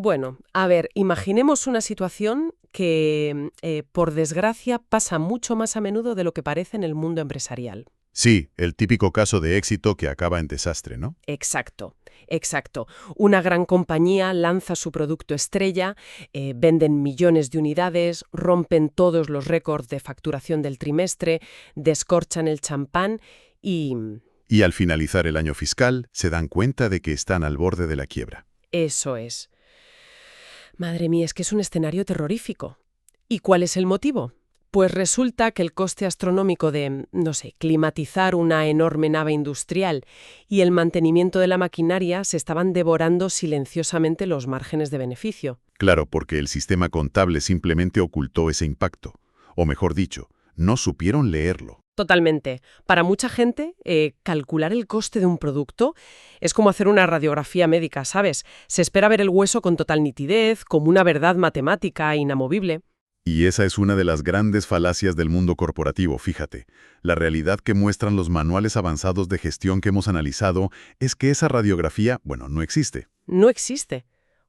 Bueno, a ver, imaginemos una situación que, por desgracia, pasa mucho más a menudo de lo que parece en el mundo empresarial. Sí, el típico caso de éxito que acaba en desastre, ¿no? Exacto, exacto. Una gran compañía lanza su producto estrella, venden millones de unidades, rompen todos los récords de facturación del trimestre, descorchan el champán y... Y al finalizar el año fiscal, se dan cuenta de que están al borde de la quiebra. Eso es. Madre mía, es que es un escenario terrorífico. ¿Y cuál es el motivo? Pues resulta que el coste astronómico de, no sé, climatizar una enorme nave industrial y el mantenimiento de la maquinaria se estaban devorando silenciosamente los márgenes de beneficio. Claro, porque el sistema contable simplemente ocultó ese impacto. O mejor dicho, no supieron leerlo. Totalmente. Para mucha gente, calcular el coste de un producto es como hacer una radiografía médica, ¿sabes? Se espera ver el hueso con total nitidez, como una verdad matemática inamovible. Y esa es una de las grandes falacias del mundo corporativo, fíjate. La realidad que muestran los manuales avanzados de gestión que hemos analizado es que esa radiografía, bueno, no existe. No existe.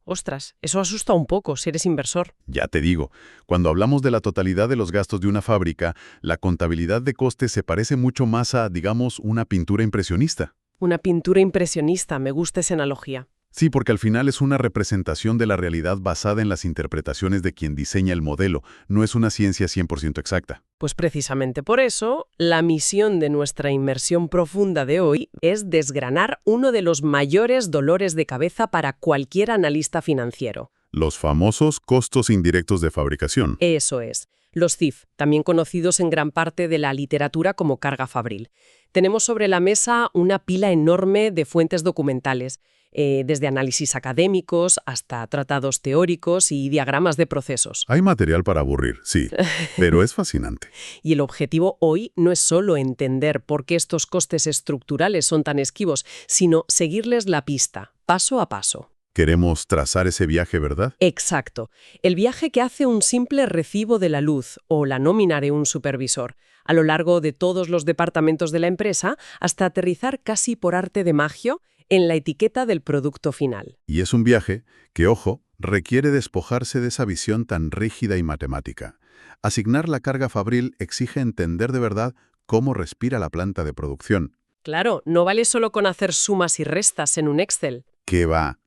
Ostras, eso asusta un poco si eres inversor. Ya te digo, cuando hablamos de la totalidad de los gastos de una fábrica, la contabilidad de costes se parece mucho más a, digamos, una pintura impresionista. Una pintura impresionista, me gusta esa analogía. Sí, porque al final es una representación de la realidad basada en las interpretaciones de quien diseña el modelo, no es una ciencia 100% exacta. Pues precisamente por eso, la misión de nuestra inmersión profunda de hoy es desgranar uno de los mayores dolores de cabeza para cualquier analista financiero. Los famosos costos indirectos de fabricación. Eso es. Los CIF, también conocidos en gran parte de la literatura como carga fabril. Tenemos sobre la mesa una pila enorme de fuentes documentales, desde análisis académicos hasta tratados teóricos y diagramas de procesos. Hay material para aburrir, sí, pero es fascinante. Y el objetivo hoy no es solo entender por qué estos costes estructurales son tan esquivos, sino seguirles la pista, paso a paso. Queremos trazar ese viaje, ¿verdad? Exacto. El viaje que hace un simple recibo de la luz o la nómina de un supervisor, a lo largo de todos los departamentos de la empresa, hasta aterrizar casi por arte de magia en la etiqueta del producto final. Y es un viaje que, ojo, requiere despojarse de esa visión tan rígida y matemática. Asignar la carga fabril exige entender de verdad cómo respira la planta de producción. Claro, no vale solo con hacer sumas y restas en un Excel. ¿Qué va?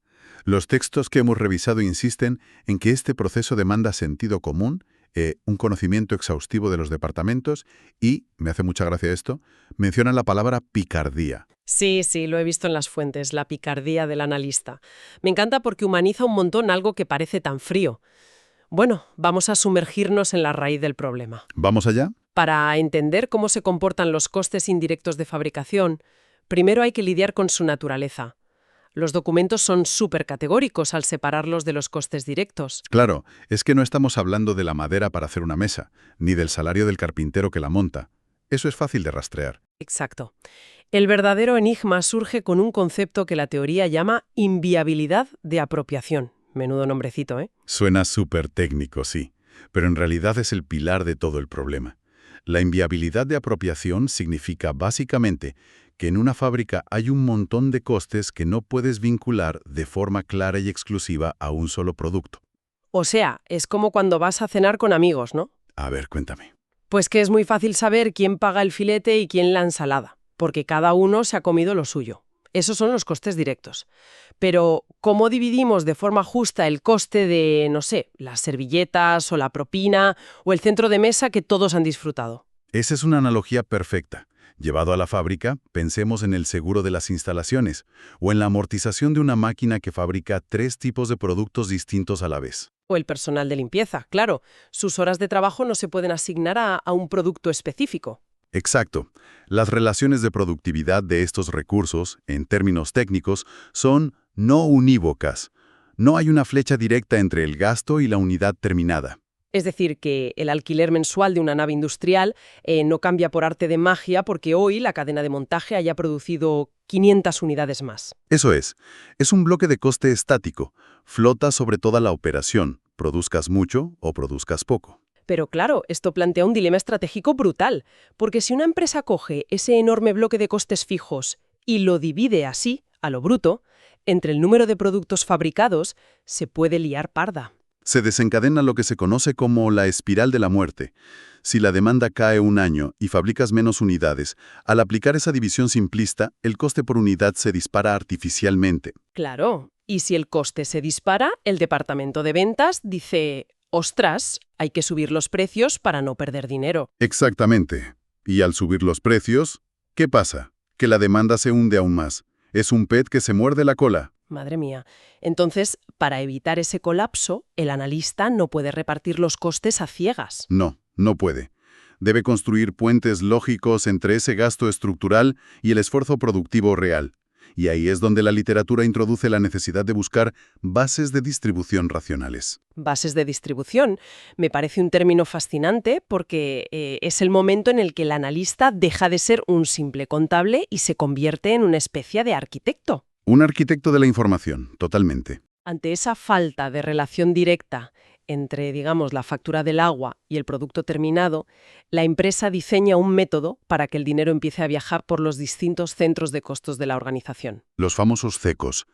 Los textos que hemos revisado insisten en que este proceso demanda sentido común, un conocimiento exhaustivo de los departamentos y, me hace mucha gracia esto, mencionan la palabra picardía. Sí, lo he visto en las fuentes, la picardía del analista. Me encanta porque humaniza un montón algo que parece tan frío. Bueno, vamos a sumergirnos en la raíz del problema. ¿Vamos allá? Para entender cómo se comportan los costes indirectos de fabricación, primero hay que lidiar con su naturaleza. Los documentos son súper categóricos al separarlos de los costes directos. Claro, es que no estamos hablando de la madera para hacer una mesa, ni del salario del carpintero que la monta. Eso es fácil de rastrear. Exacto. El verdadero enigma surge con un concepto que la teoría llama inviabilidad de apropiación. Menudo nombrecito, ¿eh? Suena súper técnico, sí, pero en realidad es el pilar de todo el problema. La inviabilidad de apropiación significa básicamente que en una fábrica hay un montón de costes que no puedes vincular de forma clara y exclusiva a un solo producto. O sea, es como cuando vas a cenar con amigos, ¿no? A ver, cuéntame. Pues que es muy fácil saber quién paga el filete y quién la ensalada, porque cada uno se ha comido lo suyo. Esos son los costes directos. Pero, ¿cómo dividimos de forma justa el coste de, no sé, las servilletas o la propina o el centro de mesa que todos han disfrutado? Esa es una analogía perfecta. Llevado a la fábrica, pensemos en el seguro de las instalaciones o en la amortización de una máquina que fabrica 3 tipos de productos distintos a la vez. O el personal de limpieza, claro. Sus horas de trabajo no se pueden asignar a un producto específico. Exacto. Las relaciones de productividad de estos recursos, en términos técnicos, son no unívocas. No hay una flecha directa entre el gasto y la unidad terminada. Es decir, que el alquiler mensual de una nave industrial no cambia por arte de magia porque hoy la cadena de montaje haya producido 500 unidades más. Eso es un bloque de coste estático. Flota sobre toda la operación, produzcas mucho o produzcas poco. Pero claro, esto plantea un dilema estratégico brutal, porque si una empresa coge ese enorme bloque de costes fijos y lo divide así, a lo bruto, entre el número de productos fabricados, se puede liar parda. Se desencadena lo que se conoce como la espiral de la muerte. Si la demanda cae un año y fabricas menos unidades, al aplicar esa división simplista, el coste por unidad se dispara artificialmente. Claro, y si el coste se dispara, el departamento de ventas dice, ostras, hay que subir los precios para no perder dinero. Exactamente. Y al subir los precios, ¿qué pasa? Que la demanda se hunde aún más. Es un pez que se muerde la cola. Madre mía. Entonces, para evitar ese colapso, el analista no puede repartir los costes a ciegas. No puede. Debe construir puentes lógicos entre ese gasto estructural y el esfuerzo productivo real. Y ahí es donde la literatura introduce la necesidad de buscar bases de distribución racionales. Bases de distribución. Me parece un término fascinante porque es el momento en el que el analista deja de ser un simple contable y se convierte en una especie de arquitecto. Un arquitecto de la información, totalmente. Ante esa falta de relación directa entre, digamos, la factura del agua y el producto terminado, la empresa diseña un método para que el dinero empiece a viajar por los distintos centros de costos de la organización. Los famosos CECOs.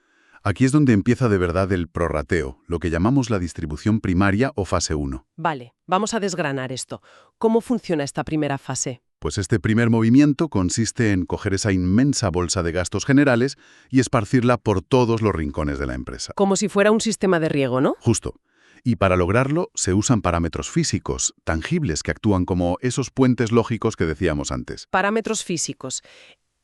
Aquí es donde empieza de verdad el prorrateo, lo que llamamos la distribución primaria o fase 1. Vale, vamos a desgranar esto. ¿Cómo funciona esta primera fase? Pues este primer movimiento consiste en coger esa inmensa bolsa de gastos generales y esparcirla por todos los rincones de la empresa. Como si fuera un sistema de riego, ¿no? Justo. Y para lograrlo se usan parámetros físicos, tangibles, que actúan como esos puentes lógicos que decíamos antes. Parámetros físicos,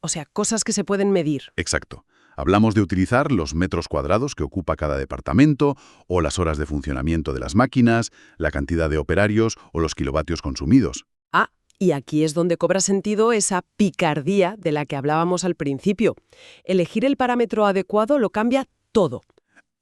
o sea, cosas que se pueden medir. Exacto. Hablamos de utilizar los metros cuadrados que ocupa cada departamento, o las horas de funcionamiento de las máquinas, la cantidad de operarios o los kilovatios consumidos. Ah, y aquí es donde cobra sentido esa picardía de la que hablábamos al principio. Elegir el parámetro adecuado lo cambia todo.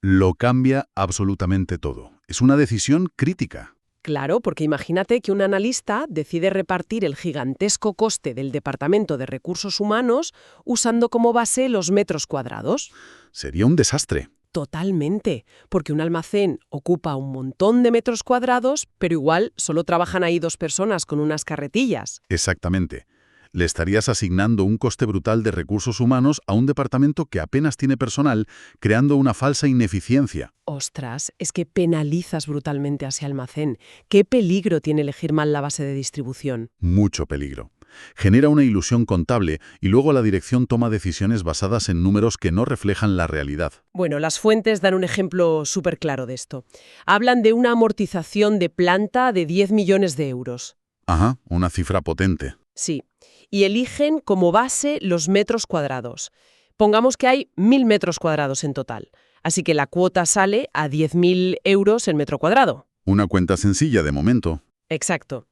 Lo cambia absolutamente todo. Es una decisión crítica. Claro, porque imagínate que un analista decide repartir el gigantesco coste del Departamento de Recursos Humanos usando como base los metros cuadrados. Sería un desastre. Totalmente, porque un almacén ocupa un montón de metros cuadrados, pero igual solo trabajan ahí 2 personas con unas carretillas. Exactamente. Le estarías asignando un coste brutal de recursos humanos a un departamento que apenas tiene personal, creando una falsa ineficiencia. Ostras, es que penalizas brutalmente a ese almacén. ¿Qué peligro tiene elegir mal la base de distribución? Mucho peligro. Genera una ilusión contable y luego la dirección toma decisiones basadas en números que no reflejan la realidad. Bueno, las fuentes dan un ejemplo súper claro de esto. Hablan de una amortización de planta de 10 millones de euros. Ajá, una cifra potente. Sí, y eligen como base los metros cuadrados. Pongamos que hay 1.000 metros cuadrados en total, así que la cuota sale a 10.000 euros el metro cuadrado. Una cuenta sencilla de momento. Exacto.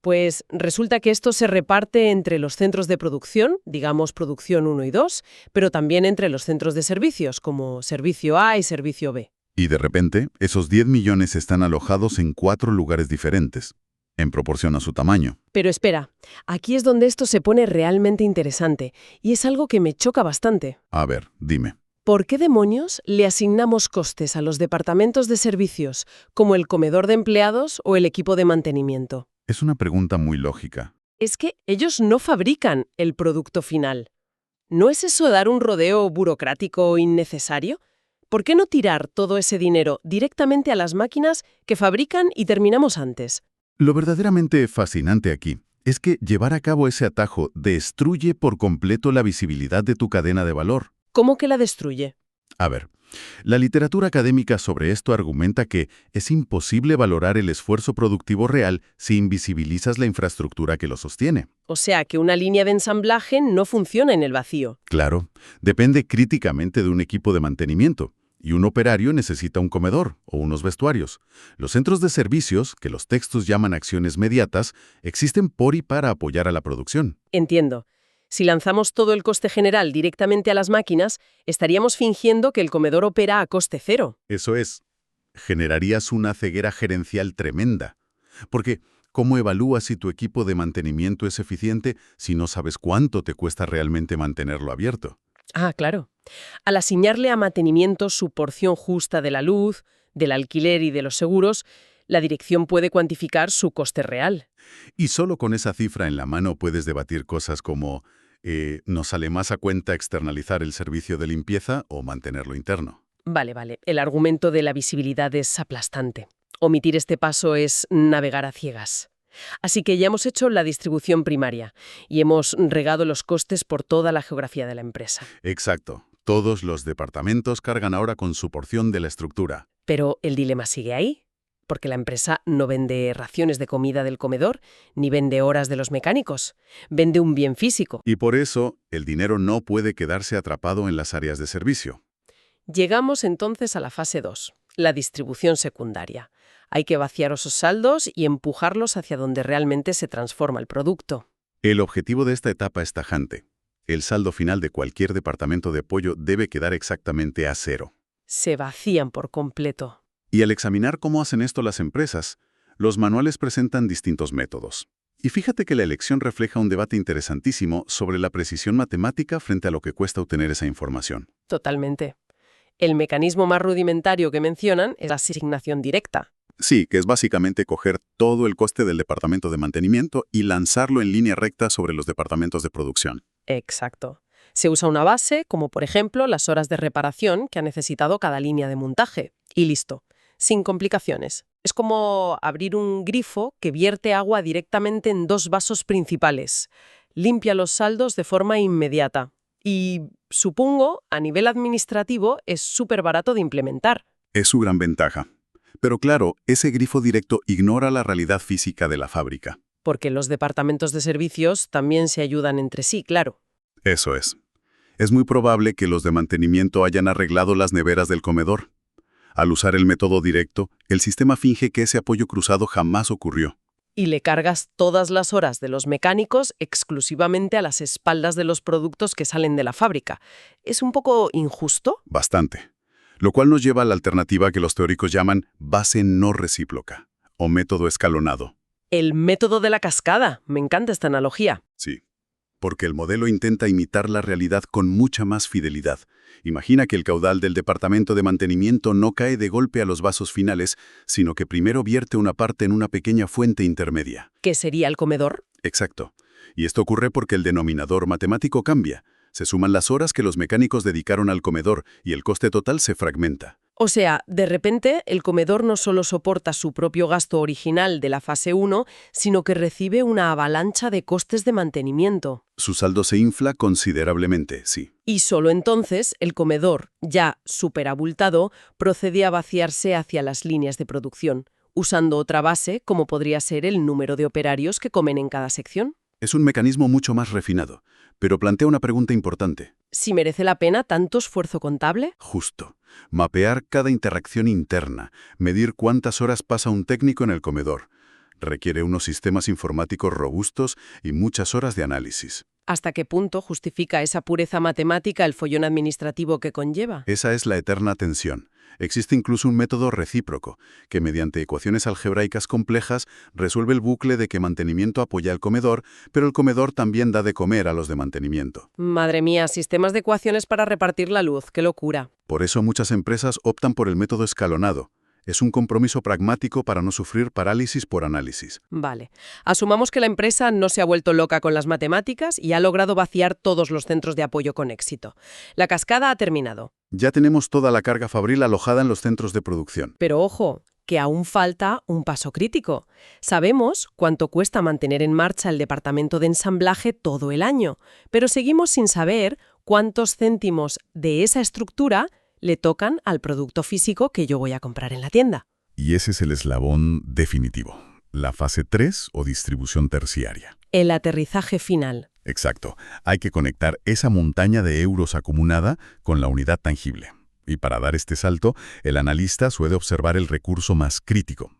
Pues resulta que esto se reparte entre los centros de producción, digamos producción 1 y 2, pero también entre los centros de servicios, como servicio A y servicio B. Y de repente, esos 10 millones están alojados en 4 lugares diferentes, en proporción a su tamaño. Pero espera, aquí es donde esto se pone realmente interesante, y es algo que me choca bastante. A ver, dime. ¿Por qué demonios le asignamos costes a los departamentos de servicios, como el comedor de empleados o el equipo de mantenimiento? Es una pregunta muy lógica. Es que ellos no fabrican el producto final. ¿No es eso dar un rodeo burocrático innecesario? ¿Por qué no tirar todo ese dinero directamente a las máquinas que fabrican y terminamos antes? Lo verdaderamente fascinante aquí es que llevar a cabo ese atajo destruye por completo la visibilidad de tu cadena de valor. ¿Cómo que la destruye? A ver, la literatura académica sobre esto argumenta que es imposible valorar el esfuerzo productivo real si invisibilizas la infraestructura que lo sostiene. O sea, que una línea de ensamblaje no funciona en el vacío. Claro, depende críticamente de un equipo de mantenimiento. Y un operario necesita un comedor o unos vestuarios. Los centros de servicios, que los textos llaman acciones mediatas, existen por y para apoyar a la producción. Entiendo. Si lanzamos todo el coste general directamente a las máquinas, estaríamos fingiendo que el comedor opera a coste cero. Eso es. Generarías una ceguera gerencial tremenda. Porque, ¿cómo evalúas si tu equipo de mantenimiento es eficiente si no sabes cuánto te cuesta realmente mantenerlo abierto? Ah, claro. Al asignarle a mantenimiento su porción justa de la luz, del alquiler y de los seguros, la dirección puede cuantificar su coste real. Y solo con esa cifra en la mano puedes debatir cosas como Nos sale más a cuenta externalizar el servicio de limpieza o mantenerlo interno. Vale, vale. El argumento de la visibilidad es aplastante. Omitir este paso es navegar a ciegas. Así que ya hemos hecho la distribución primaria y hemos regado los costes por toda la geografía de la empresa. Exacto. Todos los departamentos cargan ahora con su porción de la estructura. Pero el dilema sigue ahí, porque la empresa no vende raciones de comida del comedor, ni vende horas de los mecánicos. Vende un bien físico. Y por eso, el dinero no puede quedarse atrapado en las áreas de servicio. Llegamos entonces a la fase 2, la distribución secundaria. Hay que vaciar esos saldos y empujarlos hacia donde realmente se transforma el producto. El objetivo de esta etapa es tajante. El saldo final de cualquier departamento de apoyo debe quedar exactamente a 0. Se vacían por completo. Y al examinar cómo hacen esto las empresas, los manuales presentan distintos métodos. Y fíjate que la elección refleja un debate interesantísimo sobre la precisión matemática frente a lo que cuesta obtener esa información. Totalmente. El mecanismo más rudimentario que mencionan es la asignación directa. Sí, que es básicamente coger todo el coste del departamento de mantenimiento y lanzarlo en línea recta sobre los departamentos de producción. Exacto. Se usa una base, como por ejemplo las horas de reparación que ha necesitado cada línea de montaje. Y listo, sin complicaciones. Es como abrir un grifo que vierte agua directamente en 2 vasos principales. Limpia los saldos de forma inmediata. Y, supongo, a nivel administrativo es súper barato de implementar. Es su gran ventaja. Pero claro, ese grifo directo ignora la realidad física de la fábrica. Porque los departamentos de servicios también se ayudan entre sí, claro. Eso es. Es muy probable que los de mantenimiento hayan arreglado las neveras del comedor. Al usar el método directo, el sistema finge que ese apoyo cruzado jamás ocurrió. Y le cargas todas las horas de los mecánicos exclusivamente a las espaldas de los productos que salen de la fábrica. ¿Es un poco injusto? Bastante. Lo cual nos lleva a la alternativa que los teóricos llaman base no recíproca, o método escalonado. El método de la cascada. Me encanta esta analogía. Sí, porque el modelo intenta imitar la realidad con mucha más fidelidad. Imagina que el caudal del departamento de mantenimiento no cae de golpe a los vasos finales, sino que primero vierte una parte en una pequeña fuente intermedia. ¿Qué sería el comedor? Exacto. Y esto ocurre porque el denominador matemático cambia. Se suman las horas que los mecánicos dedicaron al comedor y el coste total se fragmenta. O sea, de repente, el comedor no solo soporta su propio gasto original de la fase 1, sino que recibe una avalancha de costes de mantenimiento. Su saldo se infla considerablemente, sí. Y solo entonces el comedor, ya superabultado, procede a vaciarse hacia las líneas de producción, usando otra base como podría ser el número de operarios que comen en cada sección. Es un mecanismo mucho más refinado, pero plantea una pregunta importante. ¿Si merece la pena tanto esfuerzo contable? Justo. Mapear cada interacción interna, medir cuántas horas pasa un técnico en el comedor. Requiere unos sistemas informáticos robustos y muchas horas de análisis. ¿Hasta qué punto justifica esa pureza matemática el follón administrativo que conlleva? Esa es la eterna tensión. Existe incluso un método recíproco, que mediante ecuaciones algebraicas complejas resuelve el bucle de que mantenimiento apoya al comedor, pero el comedor también da de comer a los de mantenimiento. Madre mía, sistemas de ecuaciones para repartir la luz, qué locura. Por eso muchas empresas optan por el método escalonado. Es un compromiso pragmático para no sufrir parálisis por análisis. Vale. Asumamos que la empresa no se ha vuelto loca con las matemáticas y ha logrado vaciar todos los centros de apoyo con éxito. La cascada ha terminado. Ya tenemos toda la carga fabril alojada en los centros de producción. Pero ojo, que aún falta un paso crítico. Sabemos cuánto cuesta mantener en marcha el departamento de ensamblaje todo el año, pero seguimos sin saber cuántos céntimos de esa estructura le tocan al producto físico que yo voy a comprar en la tienda. Y ese es el eslabón definitivo, la fase 3 o distribución terciaria. El aterrizaje final. Exacto. Hay que conectar esa montaña de euros acumulada con la unidad tangible. Y para dar este salto, el analista suele observar el recurso más crítico,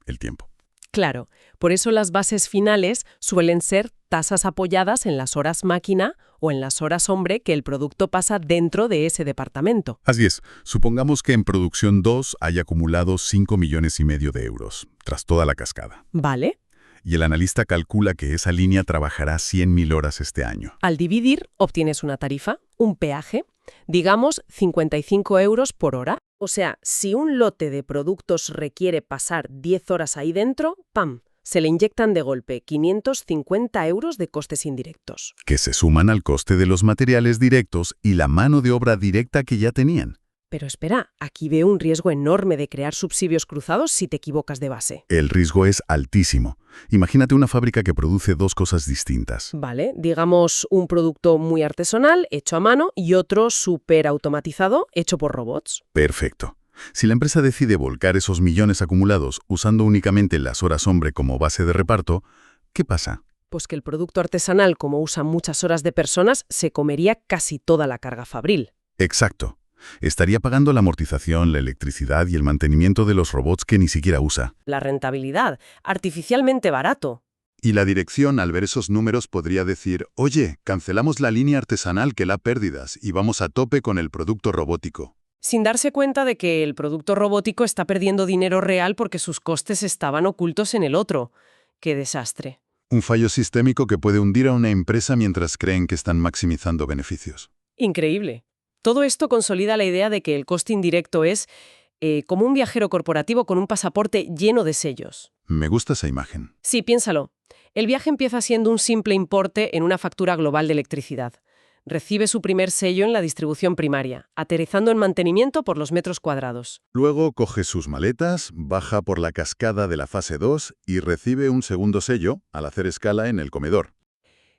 el tiempo. Claro, por eso las bases finales suelen ser tasas apoyadas en las horas máquina o en las horas hombre que el producto pasa dentro de ese departamento. Así es. Supongamos que en producción 2 hay acumulado 5,5 millones de euros, tras toda la cascada. ¿Vale? Y el analista calcula que esa línea trabajará 100.000 horas este año. Al dividir, obtienes una tarifa, un peaje, digamos 55 euros por hora. O sea, si un lote de productos requiere pasar 10 horas ahí dentro, ¡pam!, Se le inyectan de golpe 550 euros de costes indirectos. Que se suman al coste de los materiales directos y la mano de obra directa que ya tenían. Pero espera, aquí veo un riesgo enorme de crear subsidios cruzados si te equivocas de base. El riesgo es altísimo. Imagínate una fábrica que produce dos cosas distintas. Vale, digamos un producto muy artesanal, hecho a mano, y otro súper automatizado, hecho por robots. Perfecto. Si la empresa decide volcar esos millones acumulados usando únicamente las horas hombre como base de reparto, ¿qué pasa? Pues que el producto artesanal, como usa muchas horas de personas, se comería casi toda la carga fabril. Exacto. Estaría pagando la amortización, la electricidad y el mantenimiento de los robots que ni siquiera usa. La rentabilidad, artificialmente barato. Y la dirección, al ver esos números, podría decir, oye, cancelamos la línea artesanal que da pérdidas y vamos a tope con el producto robótico. Sin darse cuenta de que el producto robótico está perdiendo dinero real porque sus costes estaban ocultos en el otro. ¡Qué desastre! Un fallo sistémico que puede hundir a una empresa mientras creen que están maximizando beneficios. Increíble. Todo esto consolida la idea de que el coste indirecto es como un viajero corporativo con un pasaporte lleno de sellos. Me gusta esa imagen. Sí, piénsalo. El viaje empieza siendo un simple importe en una factura global de electricidad. Recibe su primer sello en la distribución primaria, aterrizando en mantenimiento por los metros cuadrados. Luego coge sus maletas, baja por la cascada de la fase 2 y recibe un segundo sello al hacer escala en el comedor.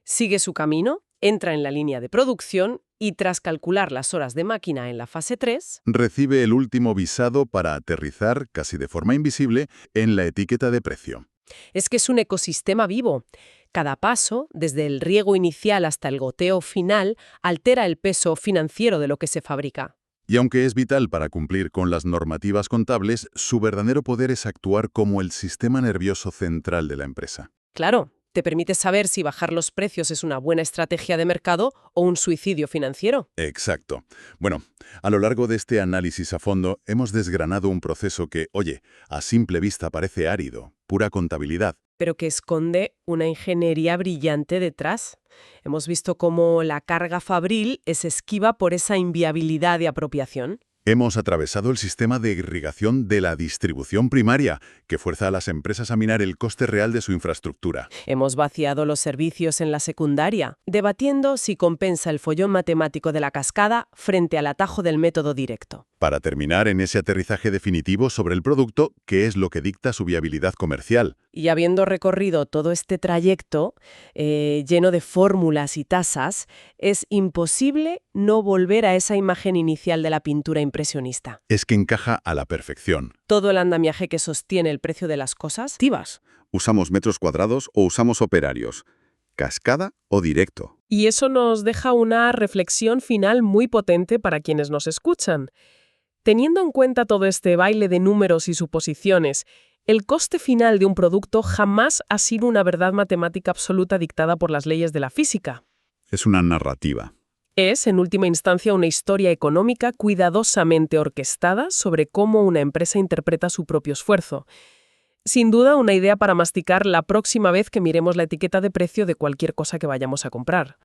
Sigue su camino, entra en la línea de producción y tras calcular las horas de máquina en la fase 3, Recibe el último visado para aterrizar, casi de forma invisible, en la etiqueta de precio. es que es un ecosistema vivo. Cada paso, desde el riego inicial hasta el goteo final, altera el peso financiero de lo que se fabrica. Y aunque es vital para cumplir con las normativas contables, su verdadero poder es actuar como el sistema nervioso central de la empresa. Claro, te permite saber si bajar los precios es una buena estrategia de mercado o un suicidio financiero. Exacto. Bueno, a lo largo de este análisis a fondo, hemos desgranado un proceso que, oye, a simple vista parece árido, pura contabilidad. Pero que esconde una ingeniería brillante detrás. Hemos visto cómo la carga fabril es esquiva por esa inviabilidad de apropiación. Hemos atravesado el sistema de irrigación de la distribución primaria, que fuerza a las empresas a minar el coste real de su infraestructura. Hemos vaciado los servicios en la secundaria, debatiendo si compensa el follón matemático de la cascada frente al atajo del método directo. Para terminar en ese aterrizaje definitivo sobre el producto, que es lo que dicta su viabilidad comercial. Y habiendo recorrido todo este trayecto lleno de fórmulas y tasas, es imposible no volver a esa imagen inicial de la pintura impresionista. Es que encaja a la perfección. Todo el andamiaje que sostiene el precio de las cosas, activas. ¿Usamos metros cuadrados o usamos operarios? ¿Cascada o directo? Y eso nos deja una reflexión final muy potente para quienes nos escuchan. Teniendo en cuenta todo este baile de números y suposiciones, el coste final de un producto jamás ha sido una verdad matemática absoluta dictada por las leyes de la física. Es una narrativa. Es, en última instancia, una historia económica cuidadosamente orquestada sobre cómo una empresa interpreta su propio esfuerzo. Sin duda, una idea para masticar la próxima vez que miremos la etiqueta de precio de cualquier cosa que vayamos a comprar.